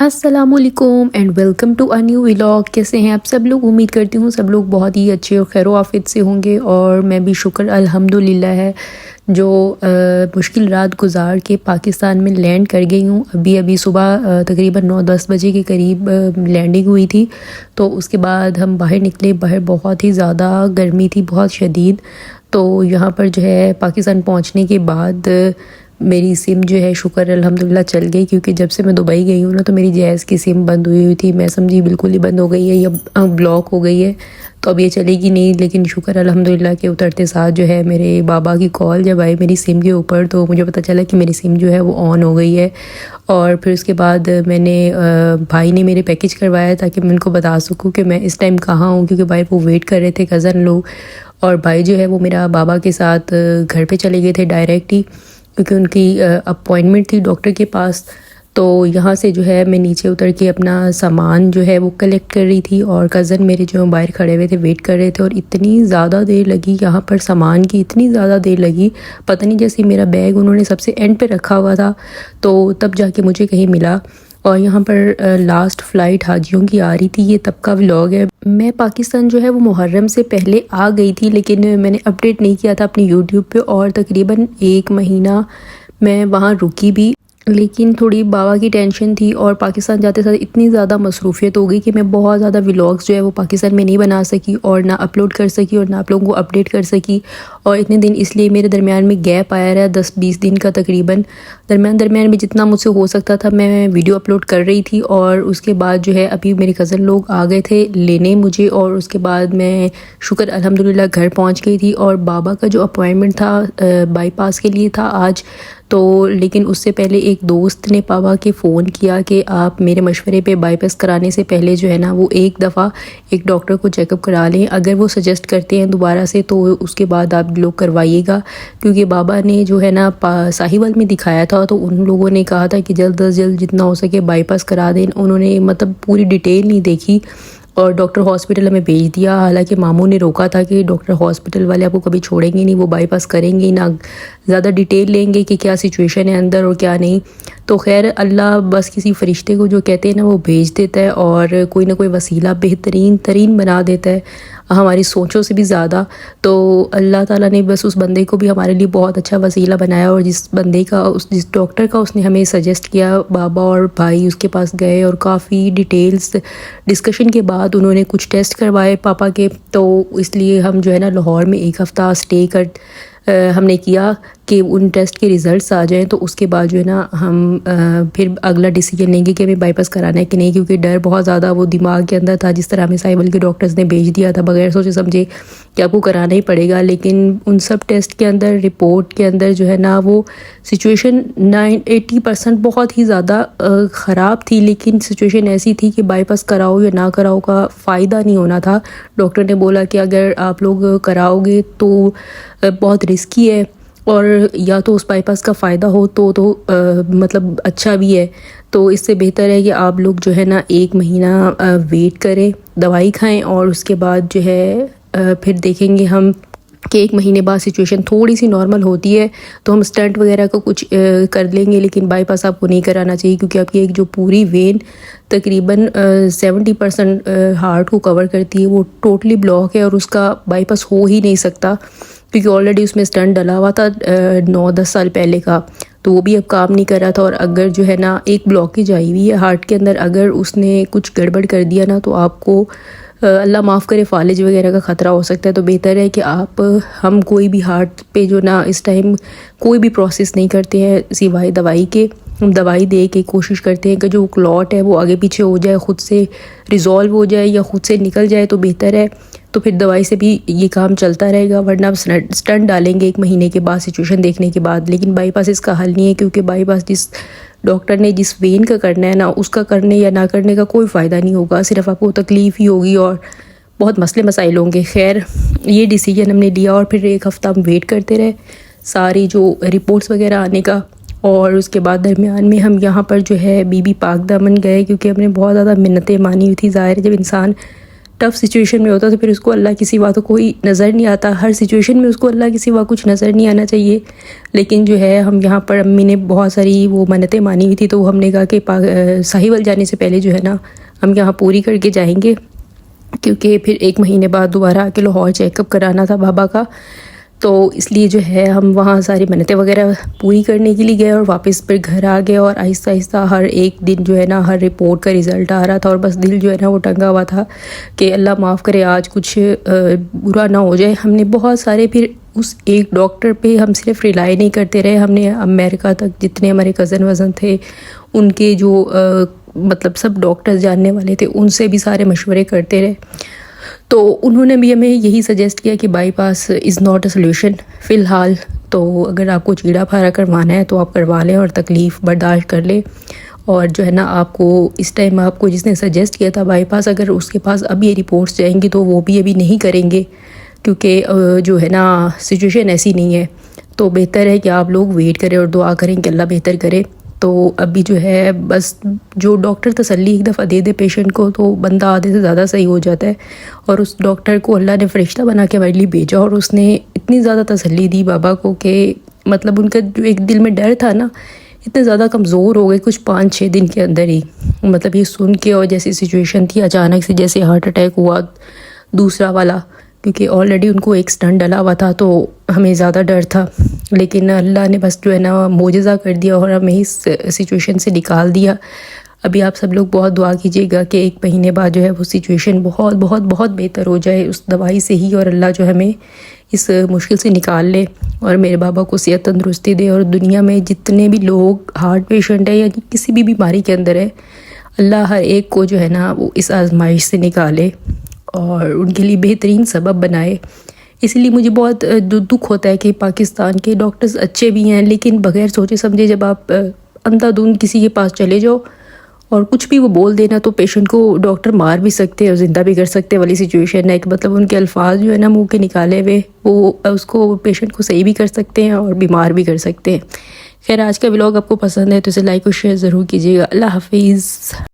السلام علیکم and welcome to a new vlog. کیسے ہیں آپ سب لوگ؟ امید کرتی ہوں سب لوگ بہت ہی اچھے اور خیر و عافیت سے ہوں گے، اور میں بھی شکر الحمدللہ ہے جو مشکل رات گزار کے پاکستان میں لینڈ کر گئی ہوں۔ ابھی صبح تقریباً 9-10 بجے کے قریب لینڈنگ ہوئی تھی، تو اس کے بعد ہم باہر نکلے۔ باہر بہت ہی زیادہ گرمی تھی، بہت شدید۔ تو یہاں پر جو ہے پاکستان پہنچنے کے بعد میری سم جو ہے شکر الحمدللہ چل گئی، کیونکہ جب سے میں دبئی گئی ہوں نا تو میری جیز کی سم بند ہوئی تھی۔ میں سمجھی بالکل ہی بند ہو گئی ہے یا بلاک ہو گئی ہے، تو اب یہ چلے گی نہیں۔ لیکن شکر الحمدللہ کہ اترتے ساتھ جو ہے میرے بابا کی کال جب آئی میری سم کے اوپر، تو مجھے پتہ چلا کہ میری سم جو ہے وہ آن ہو گئی ہے۔ اور پھر اس کے بعد میں نے بھائی نے میرے پیکج کروایا تاکہ میں ان کو بتا سکوں کہ میں اس ٹائم کہاں ہوں، کیونکہ بھائی وہ ویٹ کر رہے تھے کزن لوگ، اور بھائی جو ہے وہ میرا بابا کے ساتھ گھر پہ چلے گئے تھے ڈائریکٹ ہی، کیونکہ ان کی اپوائنٹمنٹ تھی ڈاکٹر کے پاس۔ تو یہاں سے جو ہے میں نیچے اتر کے اپنا سامان جو ہے وہ کلیکٹ کر رہی تھی، اور کزن میرے جو باہر کھڑے ہوئے تھے ویٹ کر رہے تھے، اور اتنی زیادہ دیر لگی یہاں پر سامان کی، اتنی زیادہ دیر لگی، پتہ نہیں جیسے میرا بیگ انہوں نے سب سے اینڈ پہ رکھا ہوا تھا تو تب جا کے مجھے کہیں ملا۔ اور یہاں پر لاسٹ فلائٹ حاجیوں کی آ رہی تھی، یہ تب کا ولاگ ہے۔ میں پاکستان جو ہے وہ محرم سے پہلے آ گئی تھی، لیکن میں نے اپڈیٹ نہیں کیا تھا اپنی یوٹیوب پہ، اور تقریباً 1 مہینہ میں وہاں رکی بھی، لیکن تھوڑی بابا کی ٹینشن تھی، اور پاکستان جاتے ساتھ اتنی زیادہ مصروفیت ہو گئی کہ میں بہت زیادہ ولاگز جو ہے وہ پاکستان میں نہیں بنا سکی، اور نہ اپلوڈ کر سکی، اور نہ آپ لوگوں کو اپڈیٹ کر سکی۔ اور اتنے دن اس لیے میرے درمیان میں گیپ آیا رہا، 10-20 دن کا تقریباً۔ درمیان میں جتنا مجھ سے ہو سکتا تھا میں ویڈیو اپلوڈ کر رہی تھی، اور اس کے بعد جو ہے ابھی میرے کزن لوگ آ گئے تھے لینے مجھے، اور اس کے بعد میں شکر الحمدللہ گھر پہنچ گئی تھی۔ اور بابا کا جو اپوائنٹمنٹ تھا بائی پاس کے لیے تھا آج، تو لیکن اس سے پہلے ایک دوست نے پاپا کے فون کیا کہ آپ میرے مشورے پہ بائی پاس کرانے سے پہلے جو ہے نا وہ ایک دفعہ ایک ڈاکٹر کو چیک اپ کرا لیں، اگر وہ سجیسٹ کرتے ہیں دوبارہ سے تو اس کے بعد آپ لوگ کروائیے گا، کیونکہ بابا نے جو ہے نا ساہیوال میں دکھایا تھا تو ان لوگوں نے کہا تھا کہ جلد از جلد جتنا ہو سکے بائی پاس کرا دیں۔ انہوں نے مطلب پوری ڈیٹیل نہیں دیکھی، اور ڈاکٹر ہاسپٹل ہمیں بھیج دیا، حالانکہ ماموں نے روکا تھا کہ ڈاکٹر ہاسپٹل والے آپ کو کبھی چھوڑیں گے نہیں، وہ بائی پاس کریں گے نہ زیادہ ڈیٹیل لیں گے کہ کیا سچویشن ہے اندر اور کیا نہیں۔ تو خیر اللہ بس کسی فرشتے کو جو کہتے ہیں نا وہ بھیج دیتا ہے، اور کوئی نہ کوئی وسیلہ بہترین ترین بنا دیتا ہے ہماری سوچوں سے بھی زیادہ۔ تو اللہ تعالیٰ نے بس اس بندے کو بھی ہمارے لیے بہت اچھا وسیلہ بنایا، اور جس بندے کا جس ڈاکٹر کا اس نے ہمیں سجیسٹ کیا، بابا اور بھائی اس کے پاس گئے، اور کافی ڈیٹیلز ڈسکشن کے بعد انہوں نے کچھ ٹیسٹ کروائے پاپا کے، تو اس لیے ہم جو ہے نا لاہور میں 1 ہفتہ اسٹے ہم نے کیا کہ ان ٹیسٹ کے ریزلٹس آ جائیں، تو اس کے بعد جو ہے نا ہم پھر اگلا ڈیسیجن لیں گے کہ ہمیں بائی پاس کرانا ہے کہ نہیں، کیونکہ ڈر بہت زیادہ وہ دماغ کے اندر تھا، جس طرح ہمیں ساہیوال کے ڈاکٹرز نے بھیج دیا تھا بغیر سوچے سمجھے کہ آپ کو کرانا ہی پڑے گا۔ لیکن ان سب ٹیسٹ کے اندر رپورٹ کے اندر جو ہے نا وہ سچویشن 80% بہت ہی زیادہ خراب تھی، لیکن سچویشن ایسی تھی کہ بائی پاس کراؤ یا نہ کراؤ کا فائدہ نہیں ہونا تھا۔ ڈاکٹر نے بولا کہ اگر آپ لوگ کراؤ گے تو بہت رسکی ہے، اور یا تو اس بائی پاس کا فائدہ ہو تو مطلب اچھا بھی ہے، تو اس سے بہتر ہے کہ آپ لوگ جو ہے نا 1 مہینہ ویٹ کریں، دوائی کھائیں، اور اس کے بعد جو ہے پھر دیکھیں گے ہم کہ 1 مہینے بعد سچویشن تھوڑی سی نارمل ہوتی ہے تو ہم اسٹنٹ وغیرہ کو کچھ کر لیں گے، لیکن بائی پاس آپ کو نہیں کرانا چاہیے، کیونکہ آپ کی ایک جو پوری وین تقریباً 70% ہارٹ کو کور کرتی ہے وہ ٹوٹلی بلاک ہے، اور اس کا بائی پاس ہو ہی نہیں سکتا، کیونکہ آلریڈی اس میں اسٹنٹ ڈلا ہوا تھا 9-10 سال پہلے کا، تو وہ بھی اب کام نہیں کر رہا تھا۔ اور اگر جو ہے نا ایک بلاکیج آئی ہوئی ہے ہارٹ کے اندر، اگر اس نے کچھ گڑبڑ کر دیا نا تو آپ کو اللہ معاف کرے فالج وغیرہ کا خطرہ ہو سکتا ہے۔ تو بہتر ہے کہ ہم کوئی بھی ہارٹ پہ جو نا اس ٹائم کوئی بھی پروسیس نہیں کرتے ہیں سوائے دوائی کے، ہم دوائی دے کے کوشش کرتے ہیں کہ جو کلاٹ ہے وہ آگے پیچھے ہو جائے، خود سے ریزالو ہو جائے یا خود سے نکل جائے تو بہتر ہے، تو پھر دوائی سے بھی یہ کام چلتا رہے گا، ورنہ آپ اسٹنٹ ڈالیں گے 1 مہینے کے بعد سچویشن دیکھنے کے بعد۔ لیکن بائی پاس اس کا حل نہیں ہے، کیونکہ بائی پاس جس ڈاکٹر نے جس وین کا کرنا ہے نا اس کا کرنے یا نہ کرنے کا کوئی فائدہ نہیں ہوگا، صرف آپ کو تکلیف ہی ہوگی اور بہت مسئلے مسائل ہوں گے۔ خیر یہ ڈیسیجن ہم نے لیا، اور پھر 1 ہفتہ ہم ویٹ کرتے رہے ساری جو رپورٹس وغیرہ آنے کا، اور اس کے بعد درمیان میں ہم یہاں پر جو ہے بی بی پاک دامن گئے، کیونکہ ہم نے بہت زیادہ منتیں مانی ہوئی تھی۔ ظاہر ہے جب انسان ٹف سچویشن میں ہوتا تو پھر اس کو اللہ کی سوا تو کوئی نظر نہیں آتا. ہر سچویشن میں اس کو اللہ کی سوا کچھ نظر نہیں آنا چاہیے. لیکن جو ہے ہم یہاں پر امی نے بہت ساری وہ منتیں مانی ہوئی تھی, تو ہم نے کہا کہ ساحیوال جانے سے پہلے جو ہے نا ہم یہاں پوری کر کے جائیں گے, کیونکہ پھر 1 مہینے بعد دوبارہ آ کے لاہور چیک اپ کرانا تھا بابا کا. تو اس لیے جو ہے ہم وہاں ساری منتیں وغیرہ پوری کرنے کے لیے گئے اور واپس پھر گھر آ گئے. اور آہستہ آہستہ ہر ایک دن جو ہے نا ہر رپورٹ کا رزلٹ آ رہا تھا, اور بس دل جو ہے نا وہ ٹنگا ہوا تھا کہ اللہ معاف کرے آج کچھ برا نہ ہو جائے. ہم نے بہت سارے پھر اس ایک ڈاکٹر پہ ہم صرف ریلائی نہیں کرتے رہے, ہم نے امریکہ تک جتنے ہمارے کزن وزن تھے ان کے جو مطلب سب ڈاکٹرز جاننے والے تھے ان سے بھی سارے مشورے کرتے رہے. تو انہوں نے بھی ہمیں یہی سجیسٹ کیا کہ by pass is not a solution فی الحال. تو اگر آپ کو چیڑا پھاڑا کروانا ہے تو آپ کروا لیں اور تکلیف برداشت کر لیں. اور جو ہے نا آپ کو اس ٹائم آپ کو جس نے سجیسٹ کیا تھا بائی پاس, اگر اس کے پاس اب یہ رپورٹس جائیں گی تو وہ بھی ابھی نہیں کریں گے, کیونکہ جو ہے نا سچویشن ایسی نہیں ہے. تو بہتر ہے کہ آپ لوگ ویٹ کریں اور دعا کریں کہ اللہ بہتر کرے. تو ابھی جو ہے بس جو ڈاکٹر تسلی ایک دفعہ دے دے پیشنٹ کو تو بندہ آدھے سے زیادہ صحیح ہو جاتا ہے. اور اس ڈاکٹر کو اللہ نے فرشتہ بنا کے ہمارے لیے بھیجا, اور اس نے اتنی زیادہ تسلی دی بابا کو کہ مطلب ان کا جو ایک دل میں ڈر تھا نا اتنے زیادہ کمزور ہو گئے کچھ 5-6 دن کے اندر ہی. مطلب یہ سن کے, اور جیسی سچویشن تھی اچانک سے جیسے ہارٹ اٹیک ہوا دوسرا والا, کیونکہ آلریڈی ان کو ایک سٹنٹ ڈلا ہوا تھا تو ہمیں زیادہ ڈر تھا. لیکن اللہ نے بس جو ہے نا معجزہ کر دیا اور ہمیں اس سچویشن سے نکال دیا. ابھی آپ سب لوگ بہت دعا کیجیے گا کہ 1 مہینے بعد جو ہے وہ سچویشن بہت بہت بہت بہتر ہو جائے اس دوائی سے ہی, اور اللہ جو ہمیں اس مشکل سے نکال لے اور میرے بابا کو صحت تندرستی دے. اور دنیا میں جتنے بھی لوگ ہارٹ پیشنٹ ہیں یا کسی بھی بیماری کے اندر ہے, اللہ ہر ایک کو جو ہے نا وہ اس آزمائش سے نکالے اور ان کے لیے بہترین سبب بنائے. اسی لیے مجھے بہت دکھ ہوتا ہے کہ پاکستان کے ڈاکٹرز اچھے بھی ہیں, لیکن بغیر سوچے سمجھے جب آپ اندھا دھند کسی کے پاس چلے جاؤ اور کچھ بھی وہ بول دینا تو پیشنٹ کو ڈاکٹر مار بھی سکتے ہیں اور زندہ بھی کر سکتے والی سچویشن ہے. کہ مطلب ان کے الفاظ جو ہے نا منہ کے نکالے ہوئے وہ اس کو پیشنٹ کو صحیح بھی کر سکتے ہیں اور بیمار بھی کر سکتے ہیں. خیر, آج کا ولاگ آپ کو پسند ہے تو اسے لائک اور شیئر ضرور کیجیے گا. اللہ حافظ.